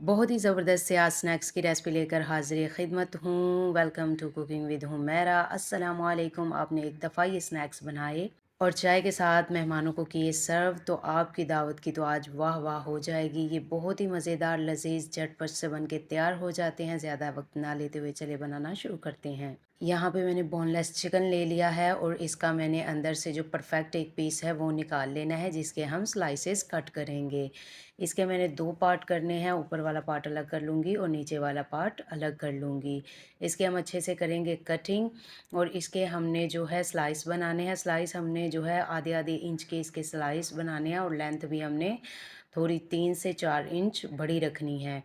बहुत ही ज़बरदस्त से आज स्नैक्स की रेसिपी लेकर हाज़िर खिदमत हूँ। Welcome to cooking with Humaira. अस्सलाम वालेकुम। आपने एक दफ़ा ये स्नैक्स बनाए और चाय के साथ मेहमानों को किए सर्व तो आपकी दावत की तो आज वाह वाह हो जाएगी। ये बहुत ही मज़ेदार लजीज झटपट से बन के तैयार हो जाते हैं। ज़्यादा वक्त ना लेते हुए चले बनाना शुरू करते हैं। यहाँ पे मैंने बोनलेस चिकन ले लिया है और इसका मैंने अंदर से जो परफेक्ट एक पीस है वो निकाल लेना है, जिसके हम स्लाइसेस कट करेंगे। इसके मैंने दो पार्ट करने हैं, ऊपर वाला पार्ट अलग कर लूँगी और नीचे वाला पार्ट अलग कर लूँगी। इसके हम अच्छे से करेंगे कटिंग और इसके हमने जो है स्लाइस बनाने हैं। स्लाइस हमने जो है आधे आधे इंच के इसके स्लाइस बनाने हैं और लेंथ भी हमने थोड़ी 3 से 4 इंच बड़ी रखनी है।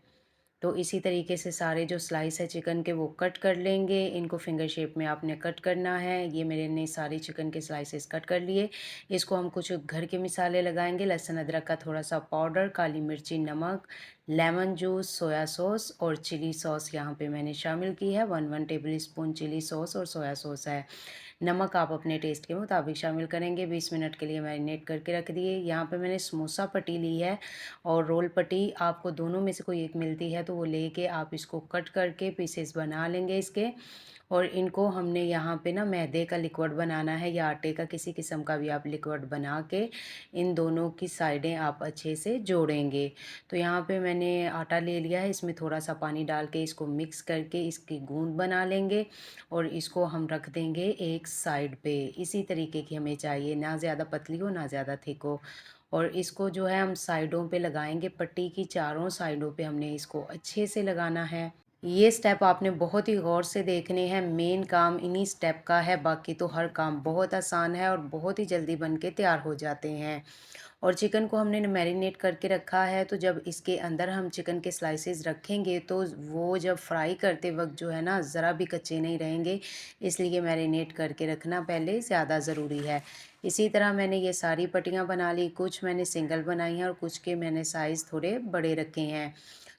तो इसी तरीके से सारे जो स्लाइस है चिकन के वो कट कर लेंगे। इनको फिंगर शेप में आपने कट करना है। ये मेरे ने सारी चिकन के स्लाइसेस कट कर लिए। इसको हम कुछ घर के मसाले लगाएंगे, लहसुन अदरक का थोड़ा सा पाउडर, काली मिर्ची, नमक, लेमन जूस, सोया सॉस और चिली सॉस यहाँ पे मैंने शामिल की है। 1 टेबल स्पून चिली सॉस और सोया सॉस है। नमक आप अपने टेस्ट के मुताबिक शामिल करेंगे। 20 मिनट के लिए मैरिनेट करके रख दिए। यहाँ पे मैंने समोसा पट्टी ली है और रोल पट्टी, आपको दोनों में से कोई एक मिलती है तो वो लेके आप इसको कट करके पीसेस बना लेंगे इसके। और इनको हमने यहाँ पे ना मैदे का लिक्विड बनाना है या आटे का, किसी किस्म का भी आप लिक्विड बना के इन दोनों की साइडें आप अच्छे से जोड़ेंगे। तो यहाँ पे मैंने आटा ले लिया है, इसमें थोड़ा सा पानी डाल के इसको मिक्स करके इसकी गूंद बना लेंगे और इसको हम रख देंगे एक साइड पे। इसी तरीके की हमें चाहिए, ना ज़्यादा पतली हो ना ज़्यादा थिक हो। और इसको जो है हम साइडों पे लगाएंगे, पट्टी की चारों साइडों पे हमने इसको अच्छे से लगाना है। ये स्टेप आपने बहुत ही गौर से देखने हैं, मेन काम इन्हीं स्टेप का है, बाकी तो हर काम बहुत आसान है और बहुत ही जल्दी बन के तैयार हो जाते हैं। और चिकन को हमने मैरिनेट करके रखा है, तो जब इसके अंदर हम चिकन के स्लाइसेस रखेंगे तो वो जब फ्राई करते वक्त जो है ना ज़रा भी कच्चे नहीं रहेंगे, इसलिए मैरिनेट करके रखना पहले ज़्यादा ज़रूरी है। इसी तरह मैंने ये सारी पट्टियाँ बना ली, कुछ मैंने सिंगल बनाई हैं और कुछ के मैंने साइज़ थोड़े बड़े रखे हैं।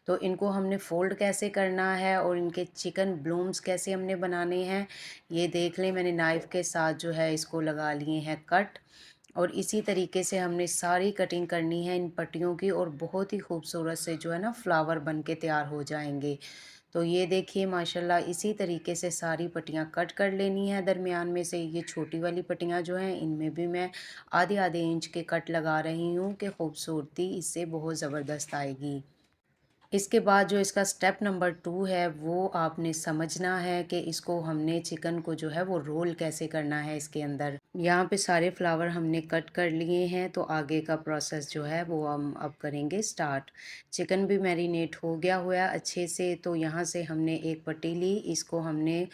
तो इनको हमने फ़ोल्ड कैसे करना है और इनके चिकन ब्लूम्स कैसे हमने बनाने हैं, ये देख लें। मैंने नाइफ़ के साथ जो है इसको लगा लिए हैं कट। और इसी तरीके से हमने सारी कटिंग करनी है इन पट्टियों की और बहुत ही खूबसूरत से जो है ना फ्लावर बन के तैयार हो जाएंगे। तो ये देखिए माशाल्लाह, इसी तरीके से सारी पट्टियाँ कट कर लेनी है। दरमियान में से ये छोटी वाली पट्टियाँ जो हैं इनमें भी मैं आधे आधे इंच के कट लगा रही हूँ कि खूबसूरती इससे बहुत ज़बरदस्त आएगी। इसके बाद जो इसका स्टेप नंबर 2 है वो आपने समझना है कि इसको हमने चिकन को जो है वो रोल कैसे करना है इसके अंदर। यहाँ पे सारे फ्लावर हमने कट कर लिए हैं, तो आगे का प्रोसेस जो है वो हम अब करेंगे स्टार्ट। चिकन भी मैरिनेट हो गया हुआ है अच्छे से, तो यहाँ से हमने एक पट्टी ली, इसको हमने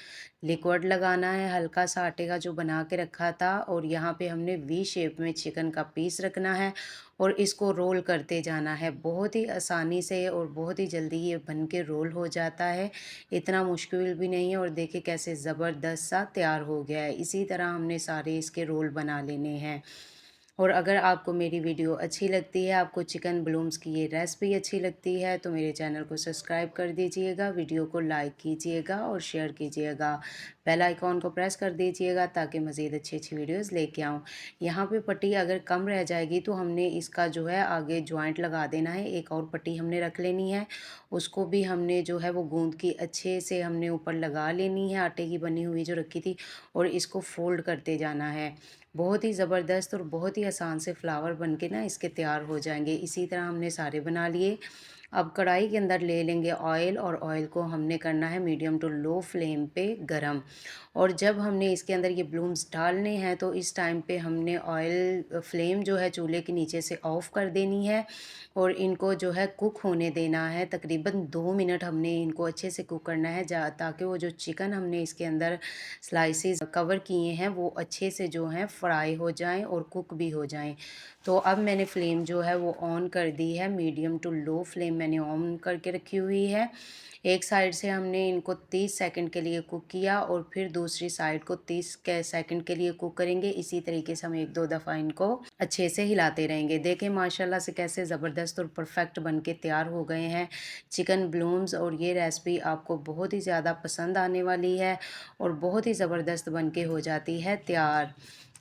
लिक्विड लगाना है हल्का सा आटे का जो बना के रखा था, और यहाँ पे हमने वी शेप में चिकन का पीस रखना है और इसको रोल करते जाना है बहुत ही आसानी से और बहुत ही जल्दी ये बन के रोल हो जाता है। इतना मुश्किल भी नहीं है और देखिए कैसे ज़बरदस्त सा तैयार हो गया है। इसी तरह हमने सारे इसके रोल बना लेने हैं। और अगर आपको मेरी वीडियो अच्छी लगती है, आपको चिकन ब्लूम्स की ये रेसिपी अच्छी लगती है, तो मेरे चैनल को सब्सक्राइब कर दीजिएगा, वीडियो को लाइक कीजिएगा और शेयर कीजिएगा। बेल आइकॉन को प्रेस कर दीजिएगा ताकि मज़ीद अच्छी अच्छी वीडियोस लेके आऊँ। यहाँ पे पट्टी अगर कम रह जाएगी तो हमने इसका जो है आगे जॉइंट लगा देना है, एक और पट्टी हमने रख लेनी है, उसको भी हमने जो है वो गूंद की अच्छे से हमने ऊपर लगा लेनी है, आटे की बनी हुई जो रखी थी, और इसको फोल्ड करते जाना है। बहुत ही ज़बरदस्त और बहुत ही आसान से फ्लावर बन के ना इसके तैयार हो जाएंगे। इसी तरह हमने सारे बना लिए। अब कढ़ाई के अंदर ले लेंगे ऑयल, और ऑयल को हमने करना है मीडियम टू लो फ्लेम पे गरम। और जब हमने इसके अंदर ये ब्लूम्स डालने हैं तो इस टाइम पे हमने ऑयल फ्लेम जो है चूल्हे के नीचे से ऑफ़ कर देनी है और इनको जो है कुक होने देना है। तकरीबन 2 मिनट हमने इनको अच्छे से कुक करना है, ताकि वो जो चिकन हमने इसके अंदर स्लाइसेस कवर किए हैं वो अच्छे से जो हैं फ्राई हो जाएं और कुक भी हो जाएं। तो अब मैंने फ्लेम जो है वो ऑन कर दी है, मीडियम टू लो फ्लेम मैंने ऑन करके रखी हुई है। एक साइड से हमने इनको 30 सेकंड के लिए कुक किया और फिर दूसरी साइड को 30 के सेकंड के लिए कुक करेंगे। इसी तरीके से हम एक दो दफ़ा इनको अच्छे से हिलाते रहेंगे। देखें माशाल्लाह से कैसे ज़बरदस्त और परफेक्ट बन के तैयार हो गए हैं चिकन ब्लूम्स, और ये रेसिपी आपको बहुत ही ज़्यादा पसंद आने वाली है और बहुत ही ज़बरदस्त बन के हो जाती है तैयार।